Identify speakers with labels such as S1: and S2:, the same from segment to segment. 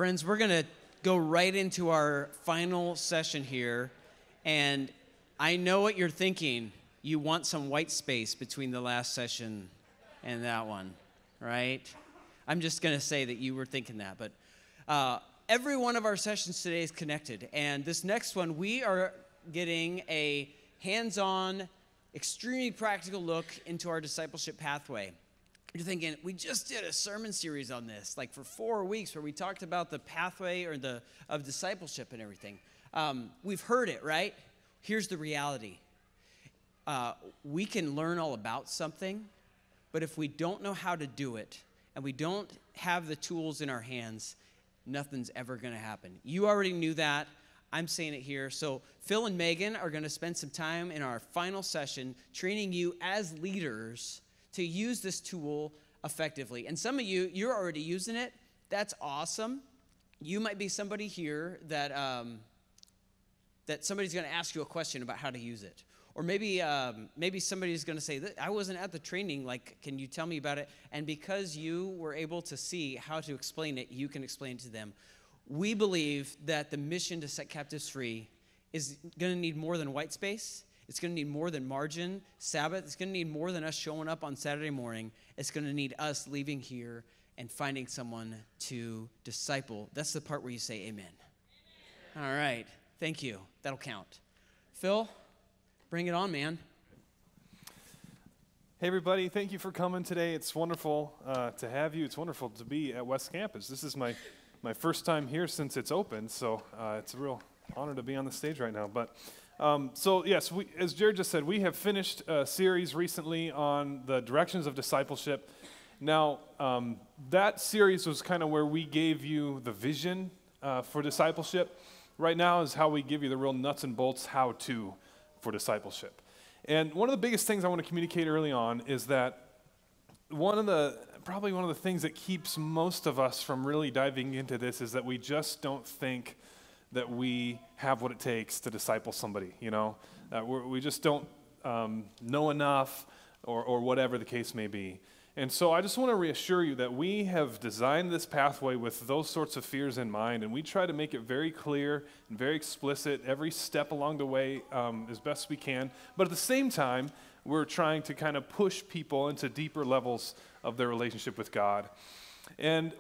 S1: Friends, we're going to go right into our final session here, and I know what you're thinking. You want some white space between the last session and that one, right? I'm just going to say that you were thinking that, but every one of our sessions today is connected, and this next one, we are getting a hands-on, extremely practical look into our discipleship pathway. You're thinking, we just did a sermon series on this, like for 4 weeks, where we talked about the pathway of discipleship and everything. We've heard it, right? Here's the reality. We can learn all about something, but if we don't know how to do it, and we don't have the tools in our hands, nothing's ever going to happen. You already knew that. I'm saying it here. So Phil and Megan are going to spend some time in our final session training you as leaders to use this tool effectively. And some of you, you're already using it. That's awesome. You might be somebody here that that somebody's going to ask you a question about how to use it. Or maybe somebody's going to say, I wasn't at the training, like, can you tell me about it? And because you were able to see how to explain it, you can explain it to them. We believe that the mission to set captives free is going to need more than white space. It's going to need more than margin, Sabbath. It's going to need more than us showing up on Saturday morning. It's going to need us leaving here and finding someone to disciple. That's the part where you say amen. All right. Thank you. That'll count. Phil, bring it on, man.
S2: Hey, everybody. Thank you for coming today. It's wonderful to have you. It's wonderful to be at West Campus. This is my first time here since it's opened, so it's a real honor to be on the stage right now. But so yes, as Jared just said, we have finished a series recently on the directions of discipleship. Now, that series was kind of where we gave you the vision for discipleship. Right now is how we give you the real nuts and bolts how-to for discipleship. And one of the biggest things I want to communicate early on is that probably one of the things that keeps most of us from really diving into this is that we just don't think that we have what it takes to disciple somebody, you know? We just don't know enough or whatever the case may be. And so I just want to reassure you that we have designed this pathway with those sorts of fears in mind, and we try to make it very clear and very explicit every step along the way as best we can. But at the same time, we're trying to kind of push people into deeper levels of their relationship with God. And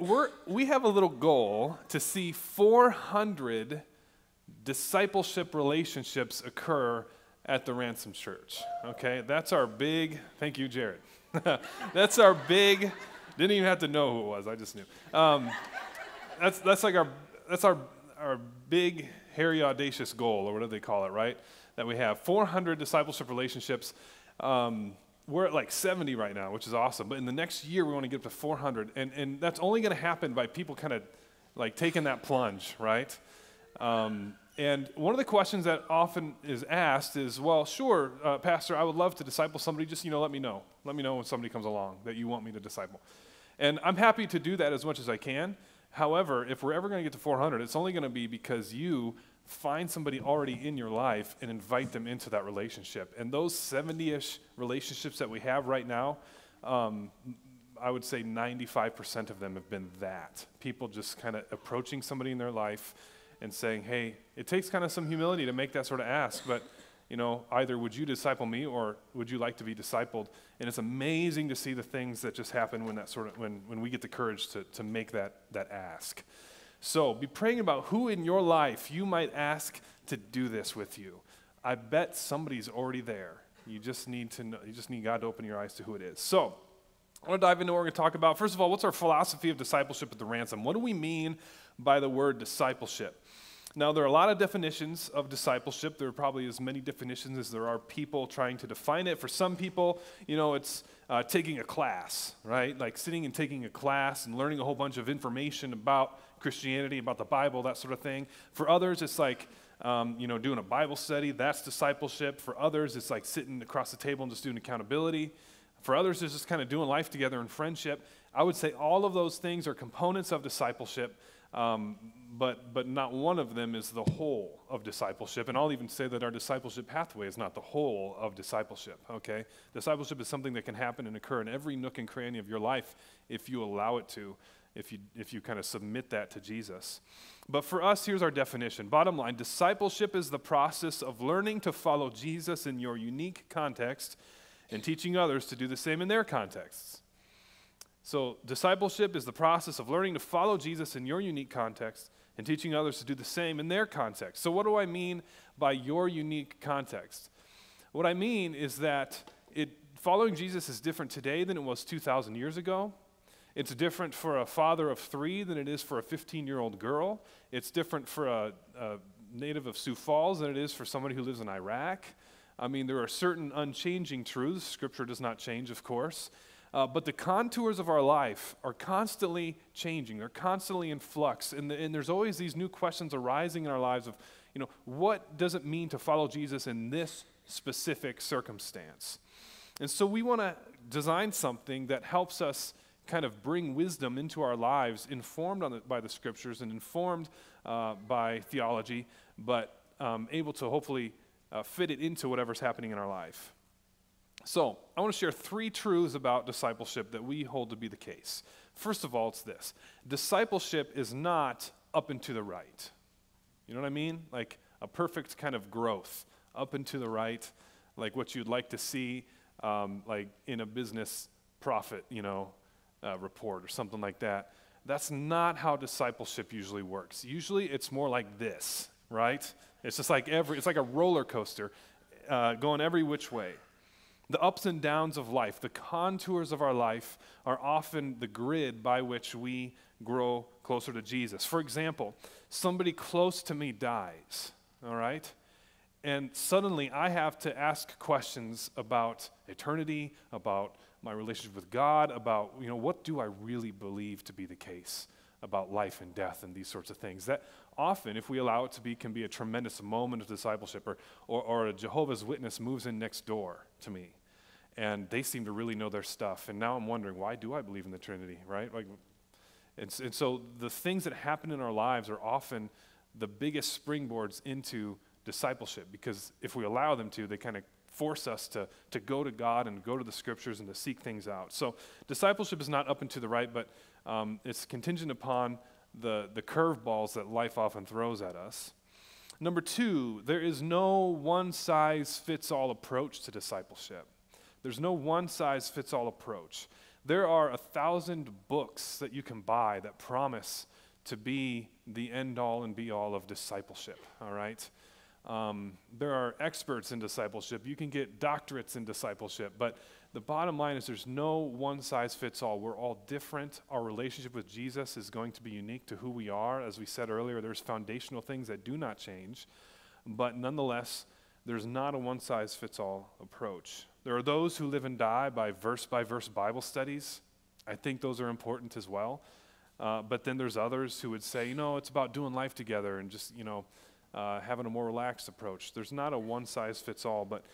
S2: we have a little goal to see 400 discipleship relationships occur at the Ransom Church. Okay, that's our big. Thank you, Jared. That's our big. Didn't even have to know who it was. I just knew. That's our big, hairy, audacious goal, or whatever they call it, right? That we have 400 discipleship relationships. We're at like 70 right now, which is awesome. But in the next year, we want to get up to 400. And that's only going to happen by people kind of like taking that plunge, right? And one of the questions that often is asked is, well, sure, Pastor, I would love to disciple somebody. Just, let me know. Let me know when somebody comes along that you want me to disciple. And I'm happy to do that as much as I can. However, if we're ever going to get to 400, it's only going to be because you find somebody already in your life and invite them into that relationship. And those 70-ish relationships that we have right now, I would say 95% of them have been that. People just kind of approaching somebody in their life and saying, hey, it takes kind of some humility to make that sort of ask, but either would you disciple me or would you like to be discipled? And it's amazing to see the things that just happen when we get the courage to make that ask. So be praying about who in your life you might ask to do this with you. I bet somebody's already there. You just need to know. You just need God to open your eyes to who it is. So I want to dive into what we're going to talk about. First of all, what's our philosophy of discipleship at the Ransom? What do we mean by the word discipleship? Now, there are a lot of definitions of discipleship. There are probably as many definitions as there are people trying to define it. For some people, it's taking a class, right? Like sitting and taking a class and learning a whole bunch of information about Christianity, about the Bible, that sort of thing. For others, it's like, doing a Bible study. That's discipleship. For others, it's like sitting across the table and just doing accountability. For others, it's just kind of doing life together in friendship. I would say all of those things are components of discipleship, but not one of them is the whole of discipleship. And I'll even say that our discipleship pathway is not the whole of discipleship, okay? Discipleship is something that can happen and occur in every nook and cranny of your life if you allow it to. if you kind of submit that to Jesus. But for us, here's our definition. Bottom line, discipleship is the process of learning to follow Jesus in your unique context and teaching others to do the same in their contexts. So discipleship is the process of learning to follow Jesus in your unique context and teaching others to do the same in their context. So what do I mean by your unique context? What I mean is that following Jesus is different today than it was 2,000 years ago. It's different for a father of 3 than it is for a 15-year-old girl. It's different for a native of Sioux Falls than it is for somebody who lives in Iraq. I mean, there are certain unchanging truths. Scripture does not change, of course. But the contours of our life are constantly changing. They're constantly in flux. And there's always these new questions arising in our lives of, what does it mean to follow Jesus in this specific circumstance? And so we want to design something that helps us kind of bring wisdom into our lives, informed by the Scriptures and informed by theology, but able to hopefully fit it into whatever's happening in our life. So I want to share 3 truths about discipleship that we hold to be the case. First of all, it's this. Discipleship is not up and to the right. You know what I mean? Like a perfect kind of growth, up and to the right, like what you'd like to see like in a business profit, report or something like that. That's not how discipleship usually works. Usually it's more like this, right? It's just like it's like a roller coaster going every which way. The ups and downs of life, the contours of our life are often the grid by which we grow closer to Jesus. For example, somebody close to me dies, all right? And suddenly I have to ask questions about eternity, about my relationship with God, about, what do I really believe to be the case about life and death and these sorts of things. That often, if we allow it to be, can be a tremendous moment of discipleship, or a Jehovah's Witness moves in next door to me, and they seem to really know their stuff. And now I'm wondering, why do I believe in the Trinity, right? And so the things that happen in our lives are often the biggest springboards into discipleship, because if we allow them to, they kind of force us to go to God and go to the Scriptures and to seek things out. So discipleship is not up and to the right, but it's contingent upon the curveballs that life often throws at us. Number 2, there is no one-size-fits-all approach to discipleship. There's no one-size-fits-all approach. There are 1,000 books that you can buy that promise to be the end-all and be-all of discipleship, all right? There are experts in discipleship. You can get doctorates in discipleship, but the bottom line is there's no one-size-fits-all. We're all different. Our relationship with Jesus is going to be unique to who we are. As we said earlier, there's foundational things that do not change, but nonetheless, there's not a one-size-fits-all approach. There are those who live and die by verse-by-verse Bible studies. I think those are important as well. But then there's others who would say, it's about doing life together and just, having a more relaxed approach. There's not a one-size-fits-all, but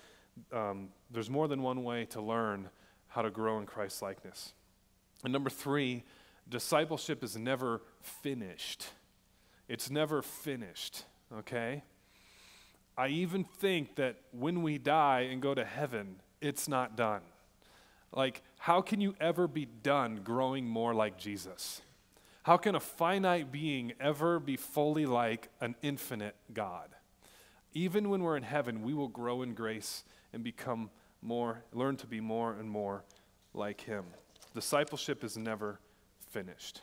S2: there's more than one way to learn how to grow in Christ's likeness. And number 3, discipleship is never finished. It's never finished, okay? I even think that when we die and go to heaven, it's not done. Like, how can you ever be done growing more like Jesus? How can a finite being ever be fully like an infinite God? Even when we're in heaven, we will grow in grace and learn to be more and more like Him. Discipleship is never finished.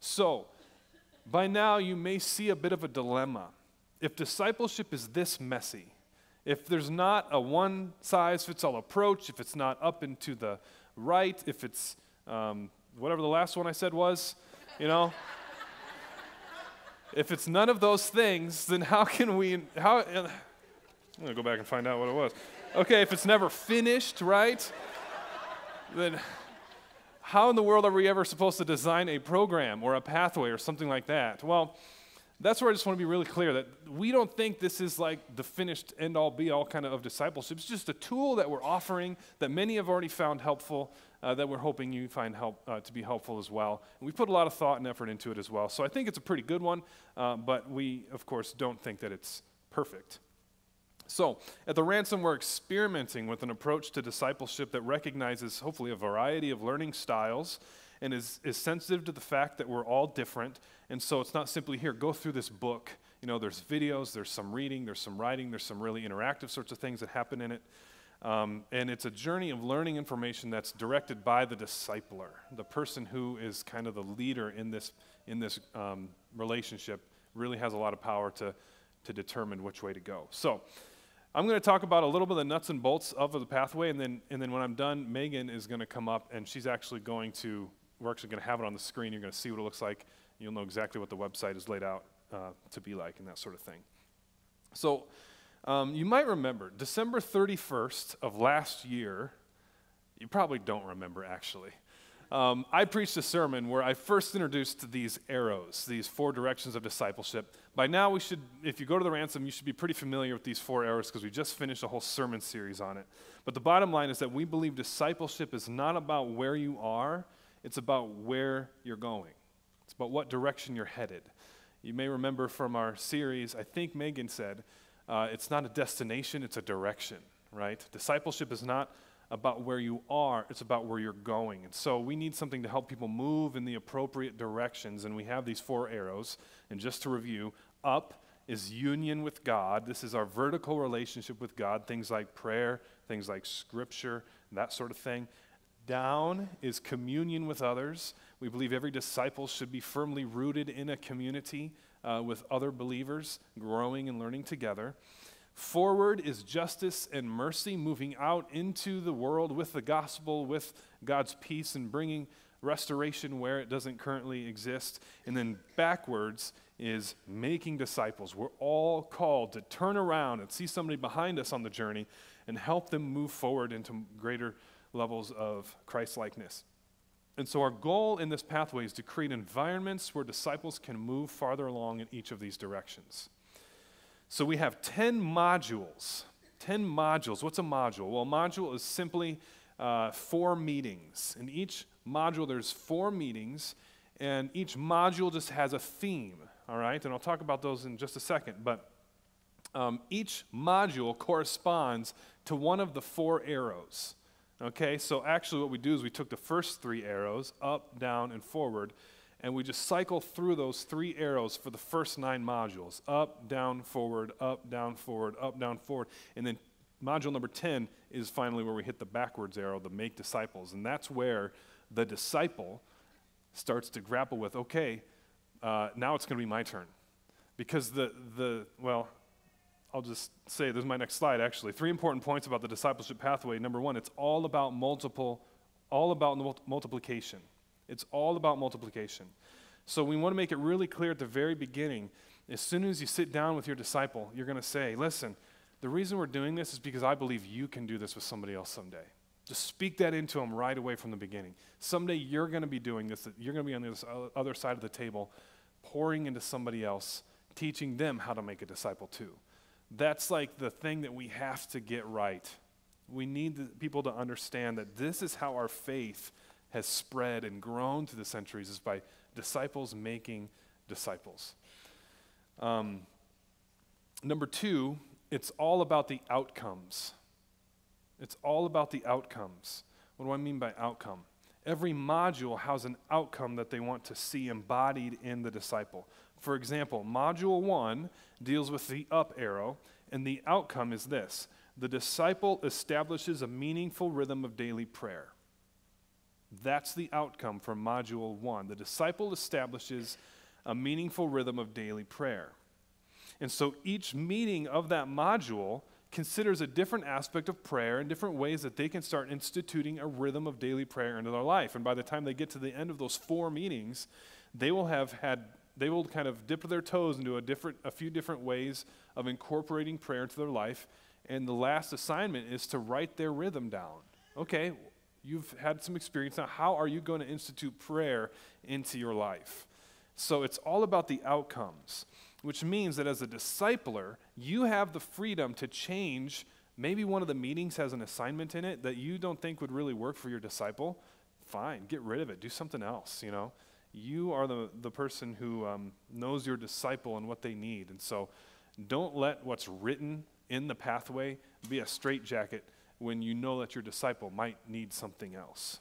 S2: So, by now you may see a bit of a dilemma. If discipleship is this messy, if there's not a one-size-fits-all approach, if it's not up and to the right, if it's whatever the last one I said was, if it's none of those things, then I'm going to go back and find out what it was. Okay, if it's never finished, right, then how in the world are we ever supposed to design a program or a pathway or something like that? Well, that's where I just want to be really clear that we don't think this is like the finished end-all, be-all kind of discipleship. It's just a tool that we're offering that many have already found helpful, that we're hoping you find to be helpful as well. And we put a lot of thought and effort into it as well. So I think it's a pretty good one, but we, of course, don't think that it's perfect. So at the Ransom, we're experimenting with an approach to discipleship that recognizes, hopefully, a variety of learning styles and is sensitive to the fact that we're all different. And so it's not simply, here, go through this book. You know, there's videos, there's some reading, there's some writing, there's some really interactive sorts of things that happen in it. And it's a journey of learning information that's directed by the discipler, the person who is kind of the leader in this relationship, really has a lot of power to determine which way to go. So I'm going to talk about a little bit of the nuts and bolts of the pathway, and then when I'm done, Megan is going to come up, and we're actually going to have it on the screen. You're going to see what it looks like. You'll know exactly what the website is laid out to be like and that sort of thing. So you might remember December 31st of last year. You probably don't remember, actually. I preached a sermon where I first introduced these arrows, these 4 directions of discipleship. By now, if you go to the Ransom, you should be pretty familiar with these 4 arrows because we just finished a whole sermon series on it. But the bottom line is that we believe discipleship is not about where you are, it's about where you're going. It's about what direction you're headed. You may remember from our series, I think Megan said, it's not a destination, it's a direction, right? Discipleship is not about where you are, it's about where you're going. And so we need something to help people move in the appropriate directions, and we have these 4 arrows. And just to review, up is union with God. This is our vertical relationship with God, things like prayer, things like scripture, that sort of thing. Down is communion with others. We believe every disciple should be firmly rooted in a community with other believers, growing and learning together. Forward is justice and mercy, moving out into the world with the gospel, with God's peace, and bringing restoration where it doesn't currently exist. And then backwards is making disciples. We're all called to turn around and see somebody behind us on the journey and help them move forward into greater levels of Christ-likeness. And so our goal in this pathway is to create environments where disciples can move farther along in each of these directions. So we have 10 modules. 10 modules. What's a module? Well, a module is simply 4 meetings. In each module, there's 4 meetings, and each module just has a theme, all right? And I'll talk about those in just a second. But each module corresponds to one of the 4 arrows. Okay, so actually what we do is we took the first 3 arrows, up, down, and forward, and we just cycle through those 3 arrows for the first 9 modules. Up, down, forward, up, down, forward, up, down, forward. And then module number 10 is finally where we hit the backwards arrow, the make disciples. And that's where the disciple starts to grapple with, okay, now it's going to be my turn. Because I'll just say, this is my next slide, actually. 3 important points about the discipleship pathway. Number 1, it's all about multiplication. It's all about multiplication. So we want to make it really clear at the very beginning. As soon as you sit down with your disciple, you're going to say, listen, the reason we're doing this is because I believe you can do this with somebody else someday. Just speak that into them right away from the beginning. Someday you're going to be doing this. You're going to be on this other side of the table, pouring into somebody else, teaching them how to make a disciple too. That's like the thing that we have to get right. We need people to understand that this is how our faith has spread and grown through the centuries, is by disciples making disciples. Number 2, it's all about the outcomes. It's all about the outcomes. What do I mean by outcome? Every module has an outcome that they want to see embodied in the disciple. For example, module 1 deals with the up arrow, and the outcome is this: the disciple establishes a meaningful rhythm of daily prayer. That's the outcome from module 1. The disciple establishes a meaningful rhythm of daily prayer. And so each meeting of that module considers a different aspect of prayer and different ways that they can start instituting a rhythm of daily prayer into their life. And by the time they get to the end of those 4 meetings, they will kind of dip their toes into a few different ways of incorporating prayer into their life. And the last assignment is to write their rhythm down. Okay, you've had some experience. Now, how are you going to institute prayer into your life? So it's all about the outcomes, which means that as a discipler, you have the freedom to change. Maybe one of the meetings has an assignment in it that you don't think would really work for your disciple. Fine, get rid of it. Do something else, You are the person who knows your disciple and what they need. And so don't let what's written in the pathway be a straitjacket when you know that your disciple might need something else.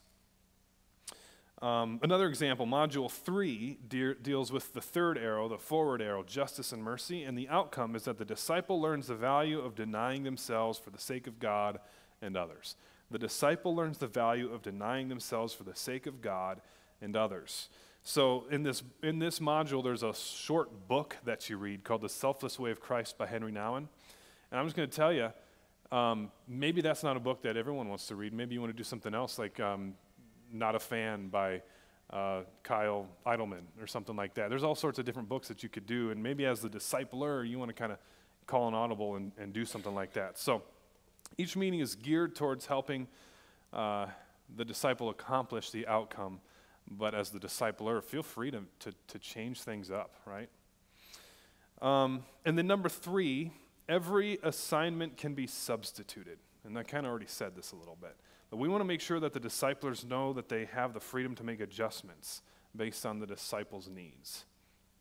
S2: Another example, Module 3 deals with the third arrow, the forward arrow, justice and mercy, and the outcome is that the disciple learns the value of denying themselves for the sake of God and others. The disciple learns the value of denying themselves for the sake of God and others. So in this module, there's a short book that you read called The Selfless Way of Christ by Henry Nouwen. And I'm just going to tell you, maybe that's not a book that everyone wants to read. Maybe you want to do something else like Not a Fan by Kyle Idleman or something like that. There's all sorts of different books that you could do, and maybe as the discipler, you want to kind of call an audible and do something like that. So each meeting is geared towards helping the disciple accomplish the outcome, but as the discipler, feel free to change things up, right? And then number 3, every assignment can be substituted. And I kind of already said this a little bit. But we want to make sure that the disciplers know that they have the freedom to make adjustments based on the disciples' needs,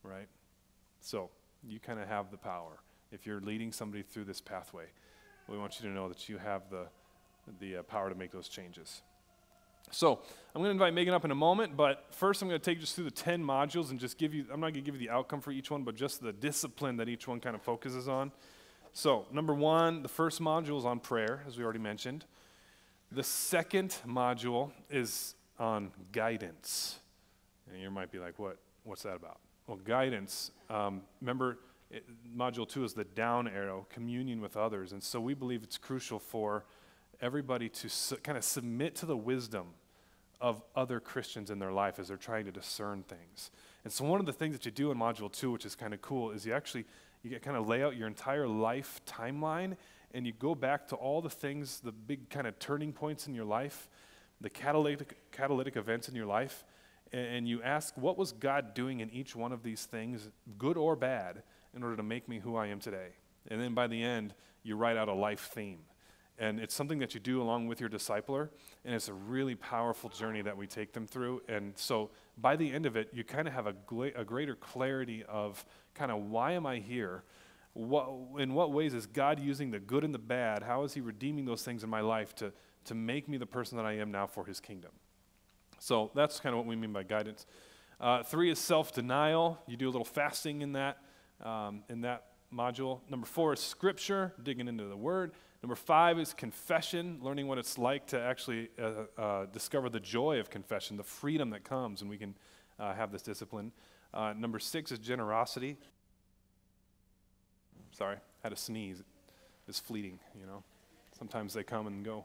S2: right? So you kind of have the power. If you're leading somebody through this pathway, we want you to know that you have the power to make those changes. So I'm going to invite Megan up in a moment, but first I'm going to take you just through the 10 modules and just give you, I'm not going to give you the outcome for each one, but just the discipline that each one kind of focuses on. So number 1, the first module is on prayer, as we already mentioned. The second module is on guidance. And you might be like, what's that about? Well, guidance, remember, module 2 is the down arrow, communion with others. And so we believe it's crucial for everybody to kind of submit to the wisdom of other Christians in their life as they're trying to discern things. And so one of the things that you do in module 2, which is kind of cool, is you kind of lay out your entire life timeline, and you go back to all the things, the big kind of turning points in your life, the catalytic events in your life, and you ask, what was God doing in each one of these things, good or bad, in order to make me who I am today? And then by the end, you write out a life theme. And it's something that you do along with your discipler, and it's a really powerful journey that we take them through. And so by the end of it, you kind of have a greater clarity of kind of, why am I here? In what ways is God using the good and the bad? How is he redeeming those things in my life to make me the person that I am now for his kingdom? So that's kind of what we mean by guidance. 3 is self-denial. You do a little fasting in that module. Number 4 is scripture, digging into the word. Number 5 is confession, learning what it's like to actually discover the joy of confession, the freedom that comes when we can have this discipline. Number 6 is generosity. Sorry, had a sneeze. It's fleeting, you know. Sometimes they come and go.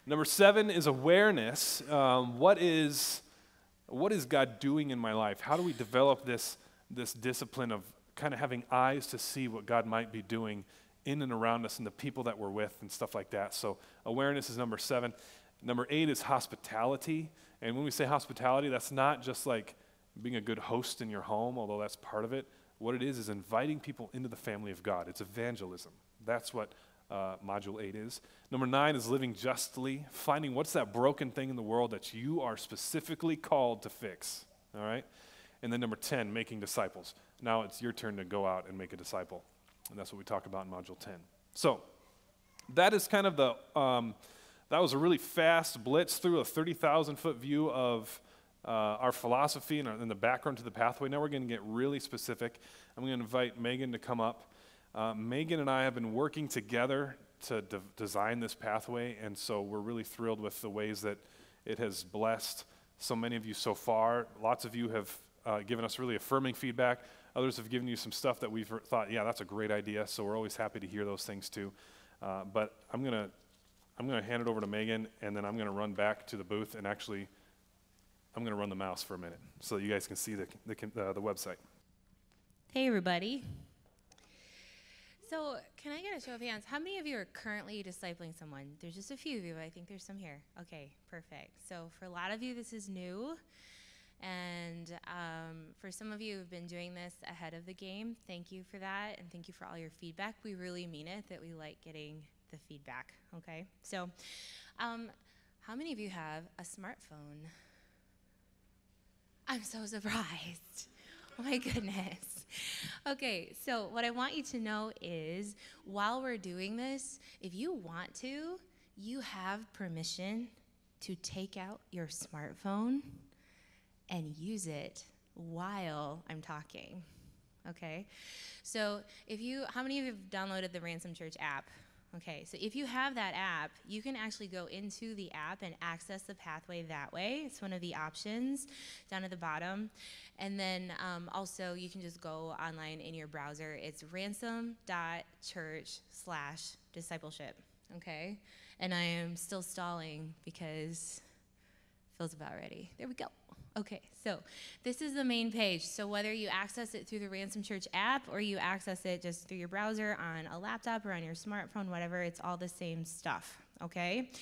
S2: Number 7 is awareness. What is God doing in my life? How do we develop this discipline of kind of having eyes to see what God might be doing in and around us and the people that we're with and stuff like that? So awareness is number 7. Number 8 is hospitality. And when we say hospitality, that's not just like being a good host in your home, although that's part of it. What it is inviting people into the family of God. It's evangelism. That's what module 8 is. Number 9 is living justly, finding what's that broken thing in the world that you are specifically called to fix. All right? And then number 10, making disciples. Now it's your turn to go out and make a disciple. And that's what we talk about in module 10. So that is kind of that was a really fast blitz through a 30,000-foot view of our philosophy and the background to the pathway. Now we're going to get really specific. I'm going to invite Megan to come up. Megan and I have been working together to design this pathway, and so we're really thrilled with the ways that it has blessed so many of you so far. Lots of you have given us really affirming feedback. Others have given you some stuff that we've thought, yeah, that's a great idea, so we're always happy to hear those things too. But I'm going to hand it over to Megan, and then I'm going to run back to the booth, and actually I'm going to run the mouse for a minute so that you guys can see the website.
S3: Hey, everybody. So can I get a show of hands? How many of you are currently discipling someone? There's just a few of you, but I think there's some here. Okay, perfect. So for a lot of you, this is new. And for some of you who have been doing this ahead of the game, thank you for that, and thank you for all your feedback. We really mean it, that we like getting the feedback, okay? So how many of you have a smartphone? I'm so surprised. Oh my goodness. Okay, so what I want you to know is, while we're doing this, if you want to, you have permission to take out your smartphone and use it while I'm talking. Okay? So how many of you have downloaded the Ransom Church app? Okay, so if you have that app, you can actually go into the app and access the pathway that way. It's one of the options down at the bottom. And then also you can just go online in your browser. It's ransom.church/discipleship, okay? And I am still stalling because Phil's about ready. There we go. Okay, so this is the main page. So whether you access it through the Ransom Church app or you access it just through your browser on a laptop or on your smartphone, whatever, it's all the same stuff, okay?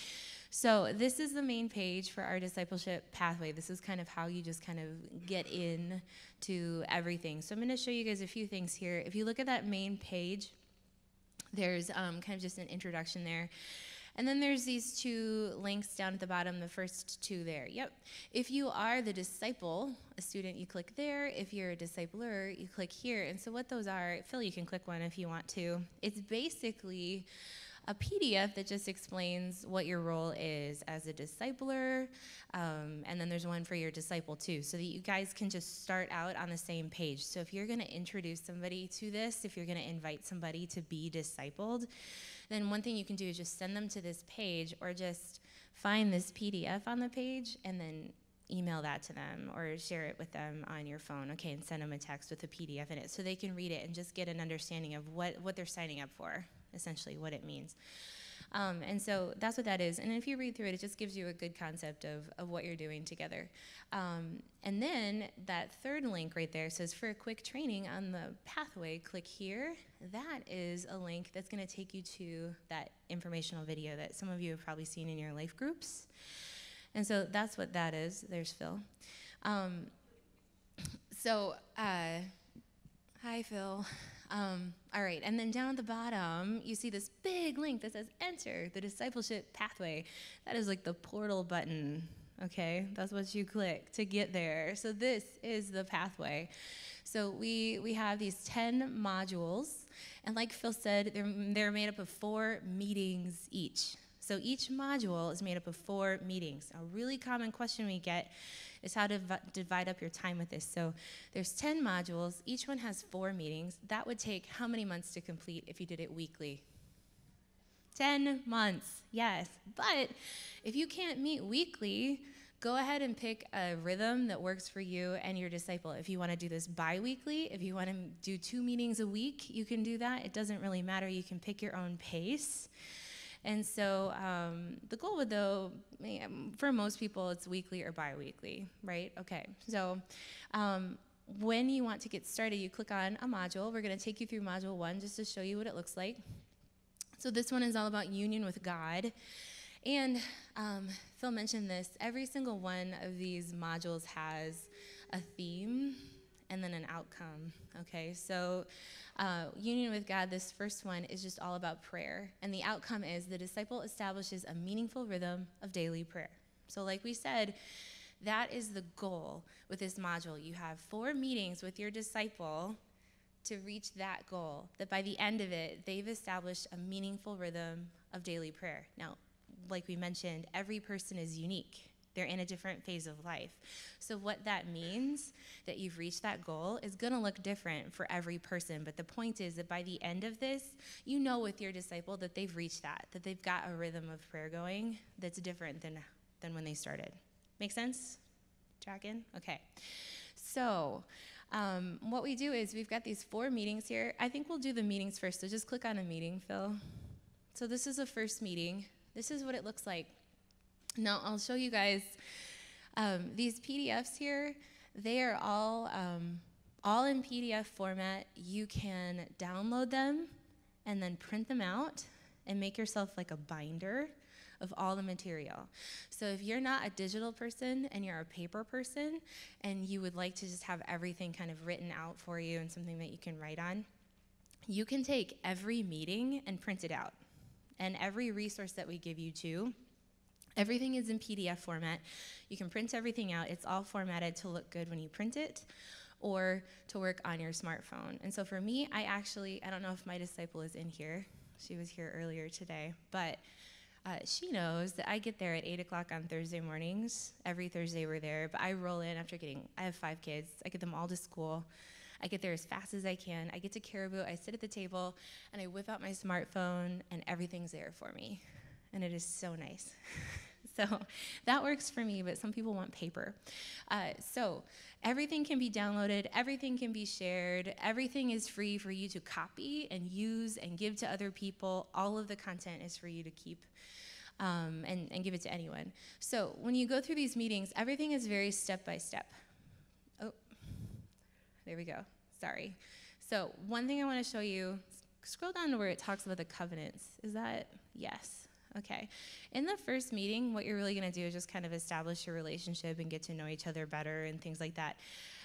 S3: So this is the main page for our discipleship pathway. This is kind of how you just kind of get in to everything. So I'm going to show you guys a few things here. If you look at that main page, there's kind of just an introduction there. And then there's these two links down at the bottom, the first two there. Yep. If you are the disciple, a student, you click there. If you're a discipler, you click here. And so what those are, Phil, you can click one if you want to. It's basically a PDF that just explains what your role is as a discipler, and then there's one for your disciple too, so that you guys can just start out on the same page. So if you're going to introduce somebody to this, if you're going to invite somebody to be discipled, then one thing you can do is just send them to this page, or just find this PDF on the page and then email that to them or share it with them on your phone, okay, and send them a text with a PDF in it so they can read it and just get an understanding of what they're signing up for, essentially what it means. And so that's what that is. And if you read through it, it just gives you a good concept of what you're doing together. And then that third link right there says, for a quick training on the pathway, click here. That is a link that's going to take you to that informational video that some of you have probably seen in your life groups. And so that's what that is. There's Phil. Hi, Phil. All right, and then down at the bottom, you see this big link that says enter the discipleship pathway. That is like the portal button, okay? That's what you click to get there. So this is the pathway. So we have these 10 modules, and like Phil said, they're made up of 4 meetings each. So each module is made up of 4 meetings. A really common question we get is how to divide up your time with this. So there's 10 modules. Each one has 4 meetings. That would take how many months to complete if you did it weekly? 10 months, yes. But if you can't meet weekly, go ahead and pick a rhythm that works for you and your disciple. If you want to do this bi-weekly, if you want to do 2 meetings a week, you can do that. It doesn't really matter. You can pick your own pace. And so the goal would, though, for most people, it's weekly or bi-weekly, right? Okay, so when you want to get started, you click on a module. We're going to take you through module 1 just to show you what it looks like. So this one is all about union with God. And Phil mentioned this. Every single one of these modules has a theme and then an outcome, okay? So union with God, this first one is just all about prayer. And the outcome is the disciple establishes a meaningful rhythm of daily prayer. So like we said, that is the goal with this module. You have 4 meetings with your disciple to reach that goal, that by the end of it, they've established a meaningful rhythm of daily prayer. Now, like we mentioned, every person is unique. They're in a different phase of life. So what that means, that you've reached that goal, is going to look different for every person. But the point is that by the end of this, you know with your disciple that they've reached that they've got a rhythm of prayer going that's different than when they started. Make sense? Tracking? Okay. So what we do is we've got these 4 meetings here. I think we'll do the meetings first. So just click on a meeting, Phil. So this is the first meeting. This is what it looks like. Now, I'll show you guys these PDFs here. They are all in PDF format. You can download them and then print them out and make yourself like a binder of all the material. So if you're not a digital person and you're a paper person and you would like to just have everything kind of written out for you and something that you can write on, you can take every meeting and print it out. And every resource that we give you too, everything is in PDF format. You can print everything out. It's all formatted to look good when you print it or to work on your smartphone. And so for me, I don't know if my disciple is in here. She was here earlier today. But she knows that I get there at 8 o'clock on Thursday mornings. Every Thursday we're there, but I roll in after I have 5 kids. I get them all to school. I get there as fast as I can. I get to Caribou, I sit at the table, and I whip out my smartphone, and everything's there for me. And it is so nice. So that works for me, but some people want paper. So everything can be downloaded, everything can be shared, everything is free for you to copy and use and give to other people. All of the content is for you to keep and give it to anyone. So when you go through these meetings, everything is very step-by-step. Oh, there we go. Sorry. So one thing I want to show you, scroll down to where it talks about the covenants. Is that? Yes. Okay. In the first meeting, what you're really going to do is just kind of establish your relationship and get to know each other better and things like that.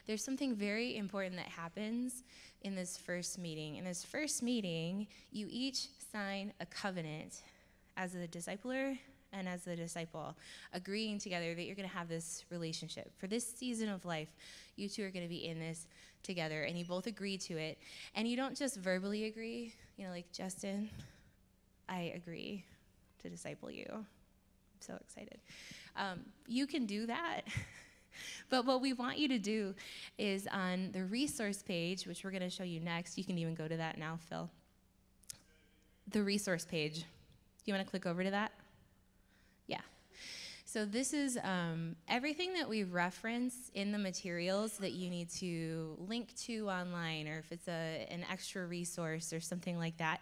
S3: There's something very important that happens in this first meeting. In this first meeting, you each sign a covenant as a discipler and as a disciple, agreeing together that you're going to have this relationship. For this season of life, you two are going to be in this together, and you both agree to it. And you don't just verbally agree, like, Justin, I agree to disciple you. I'm so excited. You can do that, but what we want you to do is on the resource page, which we're going to show you next. You can even go to that now, Phil. The resource page. Do you want to click over to that? Yeah. So this is everything that we reference in the materials that you need to link to online, or if it's an extra resource or something like that.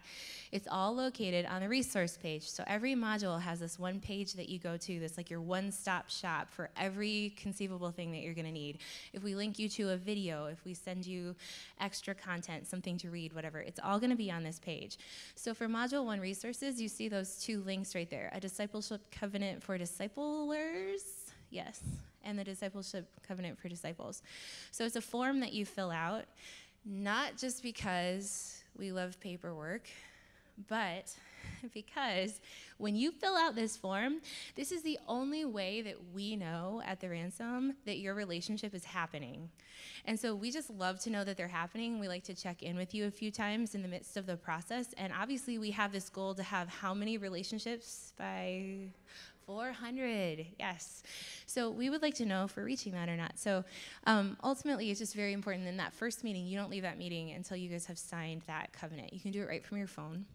S3: It's all located on the resource page. So every module has this one page that you go to that's like your one-stop shop for every conceivable thing that you're going to need. If we link you to a video, if we send you extra content, something to read, whatever, it's all going to be on this page. So for Module 1 resources, you see those 2 links right there, a discipleship covenant for disciplers, yes, and the discipleship covenant for disciples. So it's a form that you fill out, not just because we love paperwork, but because when you fill out this form, this is the only way that we know at the Ransom that your relationship is happening. And so we just love to know that they're happening. We like to check in with you a few times in the midst of the process. And obviously we have this goal to have how many relationships by 400, yes. So we would like to know if we're reaching that or not. So ultimately, it's just very important in that first meeting, you don't leave that meeting until you guys have signed that covenant. You can do it right from your phone.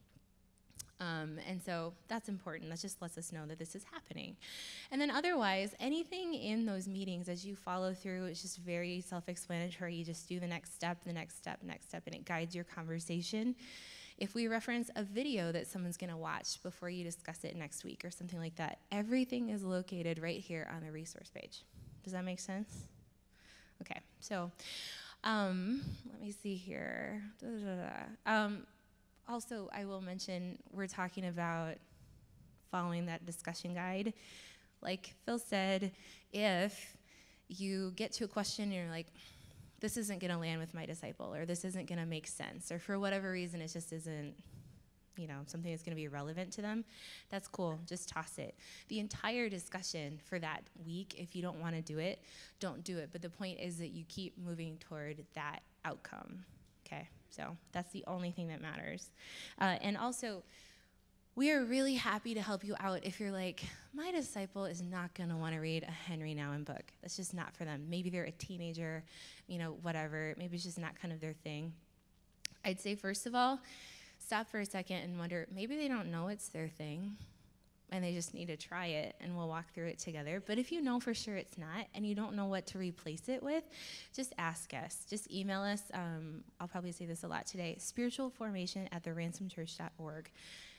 S3: And so that's important. That just lets us know that this is happening. And then otherwise, anything in those meetings as you follow through, it's just very self-explanatory. You just do the next step, the next step, next step, and it guides your conversation. If we reference a video that someone's going to watch before you discuss it next week or something like that, everything is located right here on the resource page. Does that make sense? Okay, so let me see here. Also, I will mention we're talking about following that discussion guide. Like Phil said, if you get to a question and you're like, this isn't going to land with my disciple, or this isn't going to make sense, or for whatever reason it just isn't, something that's going to be relevant to them, that's cool. Just toss it. The entire discussion for that week, if you don't want to do it, don't do it. But the point is that you keep moving toward that outcome, okay? So that's the only thing that matters. And also, we are really happy to help you out if you're like, my disciple is not going to want to read a Henry Nouwen book. That's just not for them. Maybe they're a teenager, whatever. Maybe it's just not kind of their thing. I'd say, first of all, stop for a second and wonder, maybe they don't know it's their thing, and they just need to try it, and we'll walk through it together. But if you know for sure it's not, and you don't know what to replace it with, just ask us. Just email us. I'll probably say this a lot today, spiritualformation@theransomchurch.org.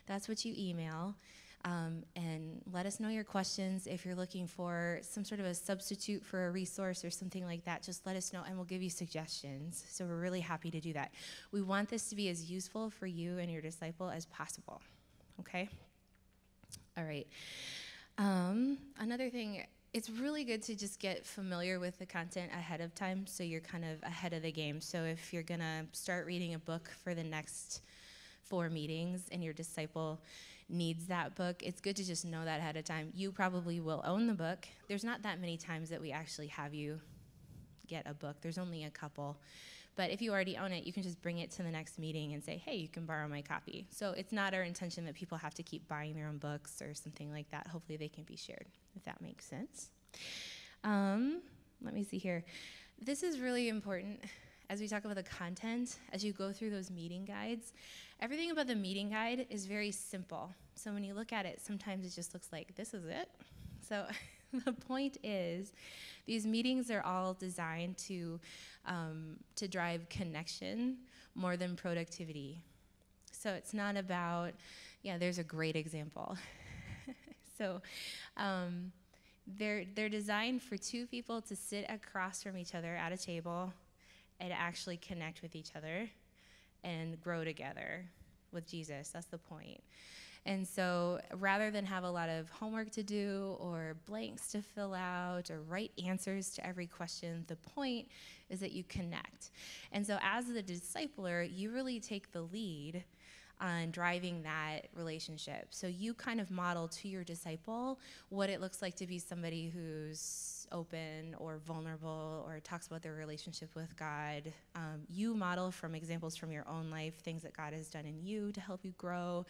S3: That's what you email. And let us know your questions. If you're looking for some sort of a substitute for a resource or something like that, just let us know, and we'll give you suggestions. So we're really happy to do that. We want this to be as useful for you and your disciple as possible, okay? All right. Another thing, it's really good to just get familiar with the content ahead of time so you're kind of ahead of the game. So if you're going to start reading a book for the next 4 meetings and your disciple needs that book, it's good to just know that ahead of time. You probably will own the book. There's not that many times that we actually have you get a book. There's only a couple. But if you already own it, you can just bring it to the next meeting and say, hey, you can borrow my copy. So it's not our intention that people have to keep buying their own books or something like that. Hopefully they can be shared, if that makes sense. Let me see here. This is really important as we talk about the content, as you go through those meeting guides. Everything about the meeting guide is very simple. So when you look at it, sometimes it just looks like, this is it. So the point is, these meetings are all designed to drive connection more than productivity. So it's not about, yeah, there's a great example. So they're designed for two people to sit across from each other at a table and actually connect with each other and grow together with Jesus. That's the point. And so rather than have a lot of homework to do or blanks to fill out or write answers to every question, the point is that you connect. And so as the discipler, you really take the lead on driving that relationship. So you kind of model to your disciple what it looks like to be somebody who's open or vulnerable or talks about their relationship with God. You model from examples from your own life, things that God has done in you to help you grow,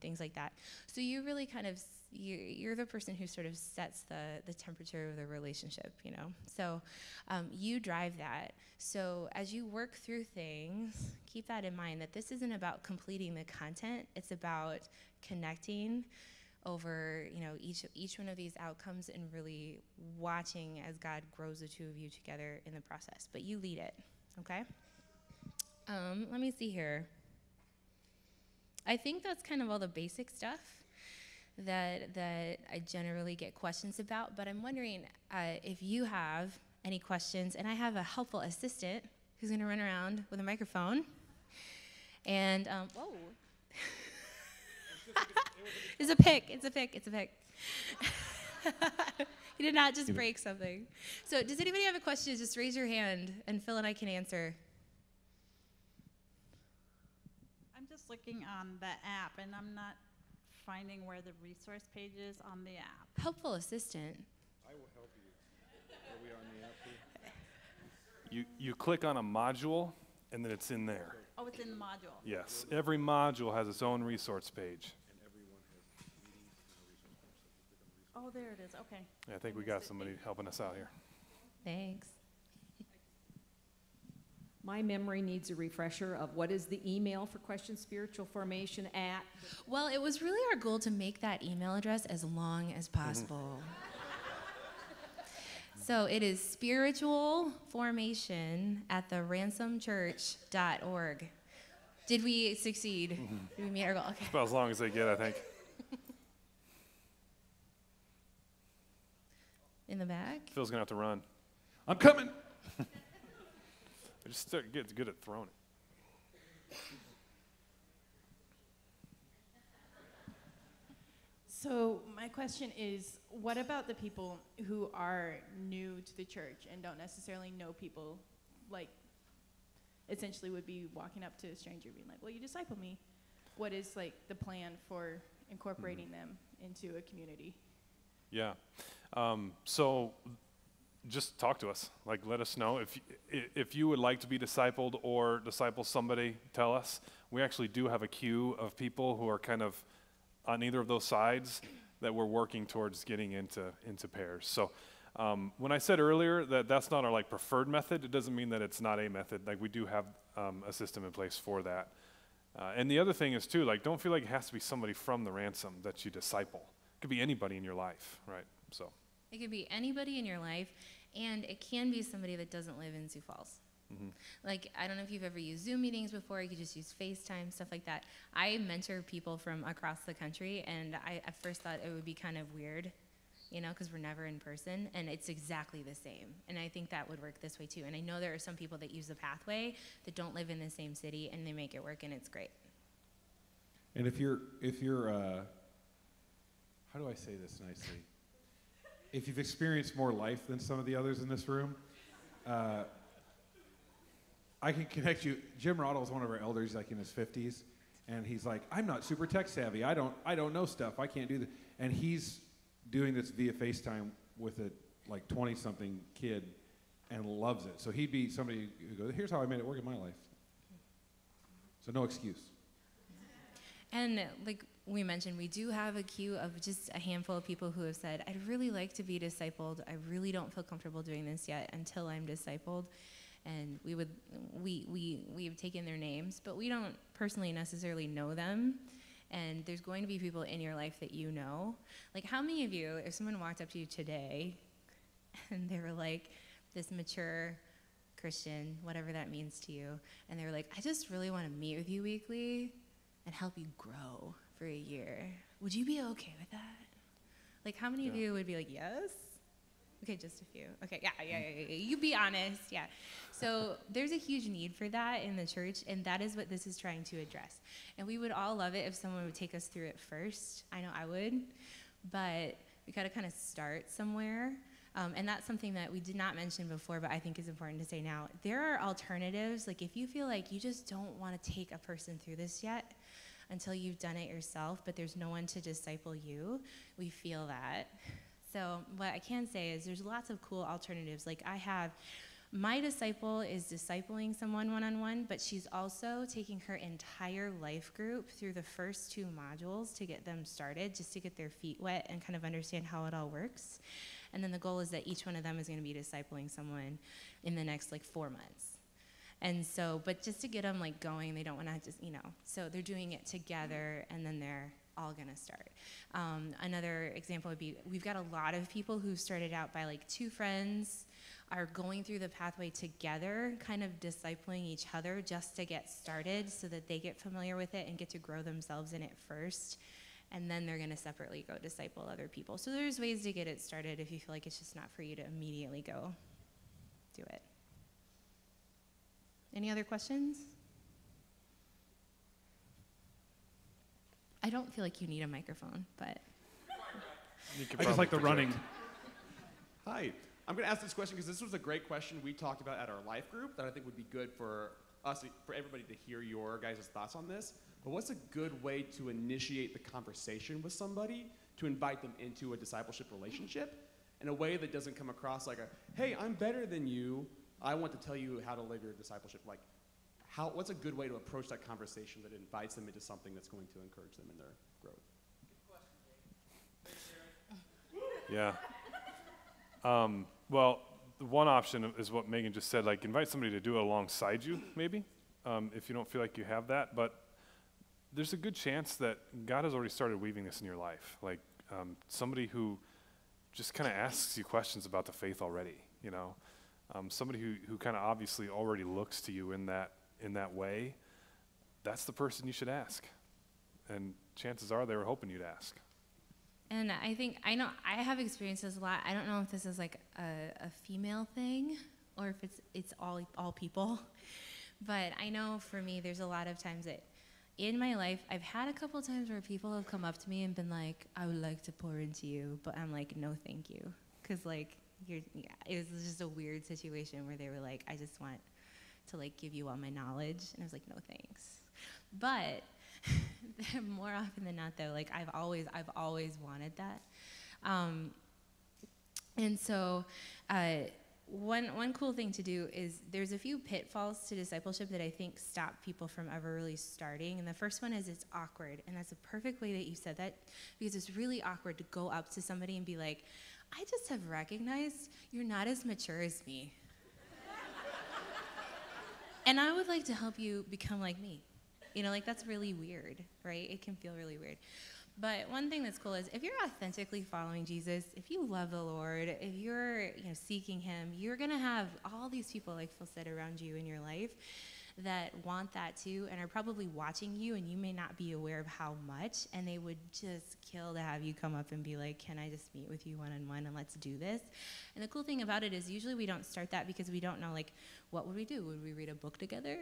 S3: things like that. So you really kind of, you're the person who sort of sets the temperature of the relationship, you know? So you drive that. So as you work through things, keep that in mind, that this isn't about completing the content. It's about connecting over, you know, each one of these outcomes and really watching as God grows the two of you together in the process. But you lead it, okay? Let me see here. I think that's kind of all the basic stuff that I generally get questions about, but I'm wondering if you have any questions, and I have a helpful assistant who's going to run around with a microphone. And, whoa. It's a pick. He did not just break something. So does anybody have a question? Just raise your hand, and Phil and I can answer.
S4: I'm just looking on the app, and I'm not finding where the resource page is on the app.
S3: Helpful assistant.
S5: I will help you. Are we on the app here?
S2: You click on a module, and then it's in there.
S4: Oh, it's in the module.
S2: Yes, every module has its own resource page.
S5: And everyone has meetings and
S4: Oh, there it is. Okay.
S2: Yeah, I think we got somebody helping us out here.
S3: Thanks.
S6: My memory needs a refresher of what is the email for Question Spiritual Formation at?
S3: Well, it was really our goal to make that email address as long as possible. So it is spiritualformation@theransomchurch.org. Did we succeed? Did we meet our goal? Okay.
S2: About as long as they get, I think.
S3: In the back?
S2: Phil's going to have to run. I'm coming! I just get good at throwing it.
S7: So my question is, what about the people who are new to the church and don't necessarily know people, like essentially would be walking up to a stranger being like, well, you disciple me. What is like the plan for incorporating them into a community?
S2: Yeah. So just talk to us. Like, let us know. If you would like to be discipled or disciple somebody, tell us. We actually do have a queue of people who are kind of on either of those sides that we're working towards getting into pairs. So when I said earlier that that's not our like preferred method, it doesn't mean that it's not a method. Like, we do have a system in place for that. And the other thing is too, like, don't feel like it has to be somebody from the Ransom that you disciple. It could be anybody in your life, right? So.
S3: It could be anybody in your life, and it can be somebody that doesn't live in Sioux Falls.
S2: Mm-hmm.
S3: Like, I don't know if you've ever used Zoom meetings before. You could just use FaceTime, stuff like that. I mentor people from across the country, and I at first thought it would be kind of weird, you know, because we're never in person, and it's exactly the same. And I think that would work this way too. And I know there are some people that use the pathway that don't live in the same city, and they make it work, and it's great.
S5: And if you're how do I say this nicely? If you've experienced more life than some of the others in this room, I can connect you. Jim Rottle is one of our elders. He's like in his 50s, and he's like, I'm not super tech savvy. I don't know stuff. I can't do that. And he's doing this via FaceTime with a like 20-something kid, and loves it. So he'd be somebody who goes, here's how I made it work in my life. So no excuse.
S3: And like we mentioned, we do have a queue of just a handful of people who have said, I'd really like to be discipled. I really don't feel comfortable doing this yet until I'm discipled. And we've taken their names, but we don't personally necessarily know them. And there's going to be people in your life that you know. Like, how many of you, if someone walked up to you today and they were like this mature Christian, whatever that means to you, and they were like, I just really want to meet with you weekly and help you grow for a year. Would you be okay with that? Like, how many of you would be like, yes? Okay, just a few. Okay, yeah. You be honest, yeah. So there's a huge need for that in the church, and that is what this is trying to address. And we would all love it if someone would take us through it first. I know I would, but we got to kind of start somewhere. And that's something that we did not mention before, but I think is important to say now. There are alternatives. Like, if you feel like you just don't want to take a person through this yet until you've done it yourself, but there's no one to disciple you, we feel that. So what I can say is there's lots of cool alternatives. Like, my disciple is discipling someone one-on-one, but she's also taking her entire life group through the first 2 modules to get them started, just to get their feet wet and kind of understand how it all works. And then the goal is that each one of them is going to be discipling someone in the next 4 months. And so, but just to get them going, they don't want to just, so they're doing it together, and then they're all going to start. Another example would be, we've got a lot of people who started out by 2 friends, are going through the pathway together, kind of discipling each other just to get started so that they get familiar with it and get to grow themselves in it first. And then they're going to separately go disciple other people. So there's ways to get it started if you feel like it's just not for you to immediately go do it. Any other questions? I don't feel like you need a microphone, but.
S5: I just like the running.
S8: Hi. I'm going to ask this question because this was a great question we talked about at our life group that I think would be good for us, for everybody to hear your guys' thoughts on this. But what's a good way to initiate the conversation with somebody to invite them into a discipleship relationship in a way that doesn't come across like hey, I'm better than you. I want to tell you how to live your discipleship. What's a good way to approach that conversation that invites them into something that's going to encourage them in their growth?
S2: Yeah. Well, the one option is what Megan just said, invite somebody to do it alongside you, maybe, if you don't feel like you have that. But there's a good chance that God has already started weaving this in your life. Somebody who just kind of asks you questions about the faith already, somebody who kind of obviously already looks to you in that way. That's the person you should ask. And chances are they were hoping you'd ask.
S3: And I know I have experienced this a lot. I don't know if this is a female thing or if it's all people. But I know for me, there's a lot of times that in my life, I've had a couple times where people have come up to me and been like, I would like to pour into you, but I'm like, no, thank you. Because it was just a weird situation where they were like, I just want to give you all my knowledge. And I was like, no, thanks. But more often than not, though, I've always wanted that. And so one cool thing to do is there's a few pitfalls to discipleship that I think stop people from ever really starting. And the first one is it's awkward. And that's a perfect way that you said that, because it's really awkward to go up to somebody and be like, I just have recognized you're not as mature as me. And I would like to help you become like me. That's really weird, right? It can feel really weird. But one thing that's cool is if you're authentically following Jesus, if you love the Lord, if you're seeking him, you're going to have all these people, like Phil said, around you in your life that want that too and are probably watching you, and you may not be aware of how much, and they would just kill to have you come up and be like, can I just meet with you one-on-one and let's do this? And the cool thing about it is usually we don't start that because we don't know, what would we do? Would we read a book together?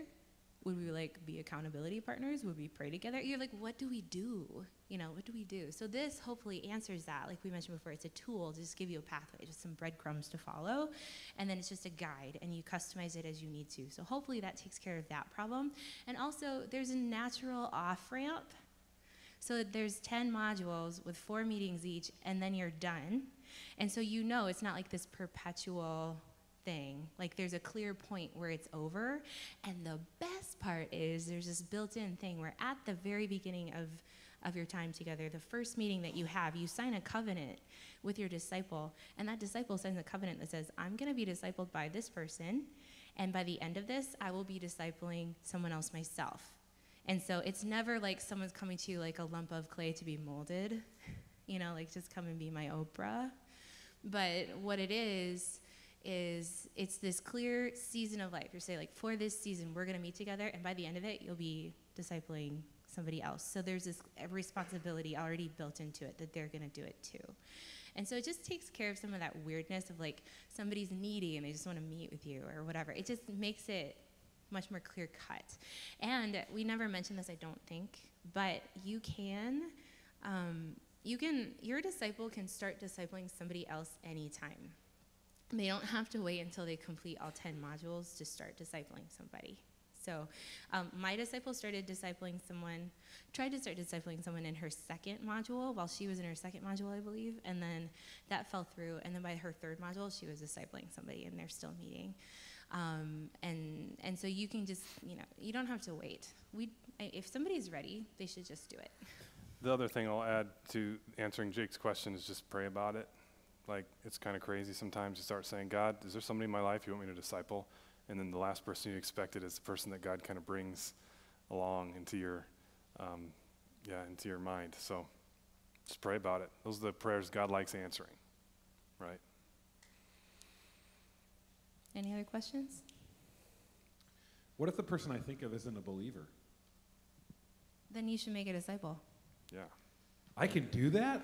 S3: Would we be accountability partners? Would we pray together? You're like, what do we do? What do we do? So this hopefully answers that. Like we mentioned before, it's a tool to just give you a pathway, just some breadcrumbs to follow. And then it's just a guide, and you customize it as you need to. So hopefully that takes care of that problem. And also, there's a natural off-ramp. So there's 10 modules with 4 meetings each, and then you're done. And so it's not like this perpetual thing. Like there's a clear point where it's over. And the best part is there's this built-in thing where at the very beginning of your time together, the first meeting that you have, you sign a covenant with your disciple, and that disciple signs a covenant that says, I'm going to be discipled by this person, and by the end of this, I will be discipling someone else myself. And so it's never like someone's coming to you like a lump of clay to be molded, like just come and be my Oprah. But what it is it's this clear season of life. You say like, for this season, we're going to meet together, and by the end of it, you'll be discipling somebody else. So there's this responsibility already built into it that they're going to do it too. And so it just takes care of some of that weirdness of like somebody's needy and they just want to meet with you or whatever. It just makes it much more clear cut. And we never mentioned this, I don't think, but your disciple can start discipling somebody else anytime. They don't have to wait until they complete all 10 modules to start discipling somebody. So my disciple tried to start discipling someone in her second module while she was in her second module, I believe, and then that fell through, and then by her third module, she was discipling somebody, and they're still meeting. And so you can just, you don't have to wait. If somebody's ready, they should just do it.
S2: The other thing I'll add to answering Jake's question is just pray about it. Like, it's kind of crazy sometimes you start saying, God, is there somebody in my life you want me to disciple? And then the last person you expected is the person that God kind of brings along into your mind. So just pray about it. Those are the prayers God likes answering, right?
S3: Any other questions?
S5: What if the person I think of isn't a believer?
S3: Then you should make a disciple.
S2: Yeah.
S5: I can do that?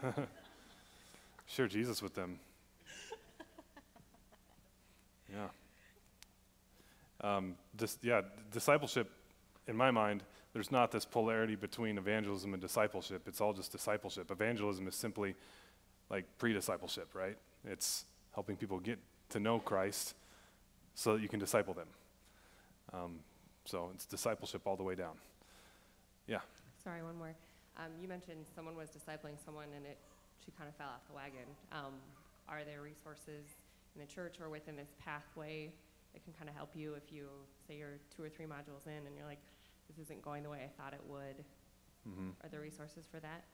S2: Share Jesus with them. Yeah. Discipleship, in my mind, there's not this polarity between evangelism and discipleship. It's all just discipleship. Evangelism is simply like pre-discipleship, right? It's helping people get to know Christ so that you can disciple them. So it's discipleship all the way down. Yeah.
S9: Sorry, one more. You mentioned someone was discipling someone and she kind of fell off the wagon. Are there resources in the church or within this pathway that can kind of help you if you, say you're 2 or 3 modules in and you're like, this isn't going the way I thought it would? Mm-hmm. Are there resources for that?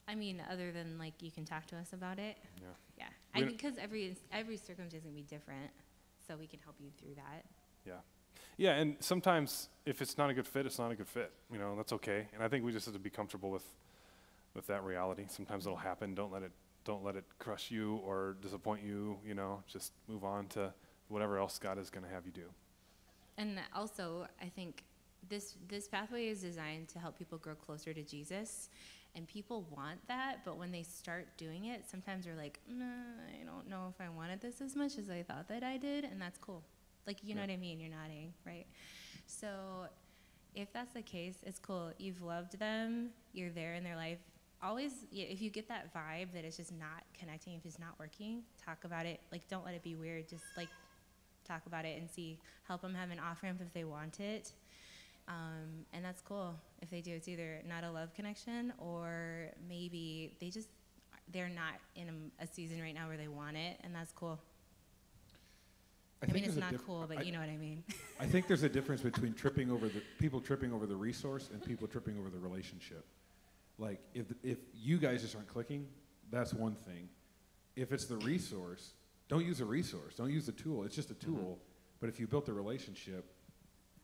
S3: I mean, other than like you can talk to us about it.
S2: Yeah.
S3: Yeah. Because every circumstance is going to be different, so we can help you through that.
S2: Yeah. Yeah, and sometimes if it's not a good fit, it's not a good fit. That's okay. And I think we just have to be comfortable with that reality. Sometimes it'll happen. Don't let it crush you or disappoint you, just move on to whatever else God is going to have you do.
S3: And also, I think this pathway is designed to help people grow closer to Jesus, and people want that, but when they start doing it, sometimes they're like, nah, I don't know if I wanted this as much as I thought that I did, and that's cool. Like, you know what I mean? You're nodding, right? So if that's the case, it's cool. You've loved them. You're there in their life. Always, if you get that vibe that it's just not connecting, if it's not working, talk about it. Like, don't let it be weird. Just, like, talk about it and see. Help them have an off-ramp if they want it. And that's cool. If they do, it's either not a love connection or maybe they're not in a season right now where they want it, and that's cool. I mean, it's not cool, but you know what I mean.
S5: I think there's a difference between people tripping over the resource and people tripping over the relationship. Like, if you guys just aren't clicking, that's one thing. If it's the resource, don't use the resource. Don't use the tool. It's just a tool. Mm-hmm. But if you built a relationship,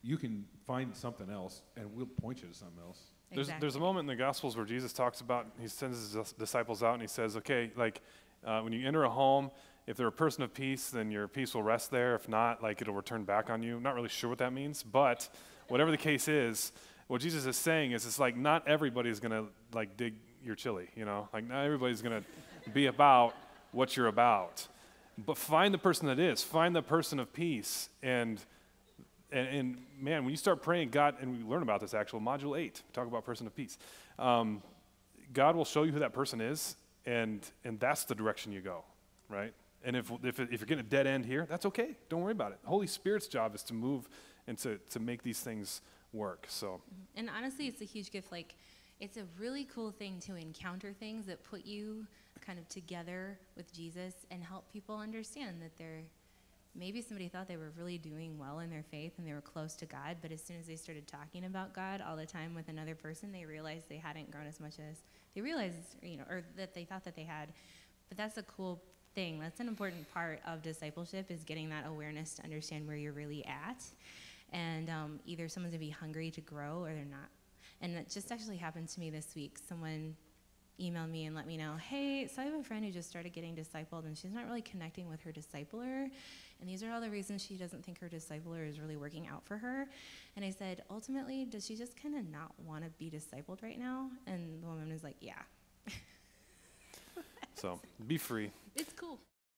S5: you can find something else, and we'll point you to something else.
S3: Exactly.
S2: There's a moment in the Gospels where Jesus talks about, he sends his disciples out, and he says, okay, like, when you enter a home, if they're a person of peace, then your peace will rest there. If not, like, it'll return back on you. I'm not really sure what that means, but whatever the case is, what Jesus is saying is it's like not everybody's going to, like, dig your chili, Like, not everybody's going to be about what you're about. But find the person that is. Find the person of peace. And man, when you start praying, God, and we learn about this actually, Module 8, talk about person of peace. God will show you who that person is, and that's the direction you go, right? And if you're getting a dead end here, that's okay. Don't worry about it. The Holy Spirit's job is to move and to make these things work. So.
S3: And honestly, it's a huge gift. Like, it's a really cool thing to encounter things that put you kind of together with Jesus and help people understand that maybe somebody thought they were really doing well in their faith and they were close to God, but as soon as they started talking about God all the time with another person, they realized they hadn't grown as much as they realized, or that they thought that they had. But that's a cool thing. That's an important part of discipleship, is getting that awareness to understand where you're really at. And either someone's going to be hungry to grow or they're not. And that just actually happened to me this week. Someone emailed me and let me know, hey, so I have a friend who just started getting discipled and she's not really connecting with her discipler. And these are all the reasons she doesn't think her discipler is really working out for her. And I said, ultimately, does she just kind of not want to be discipled right now? And the woman was like, yeah.
S2: So be free.
S3: It's cool.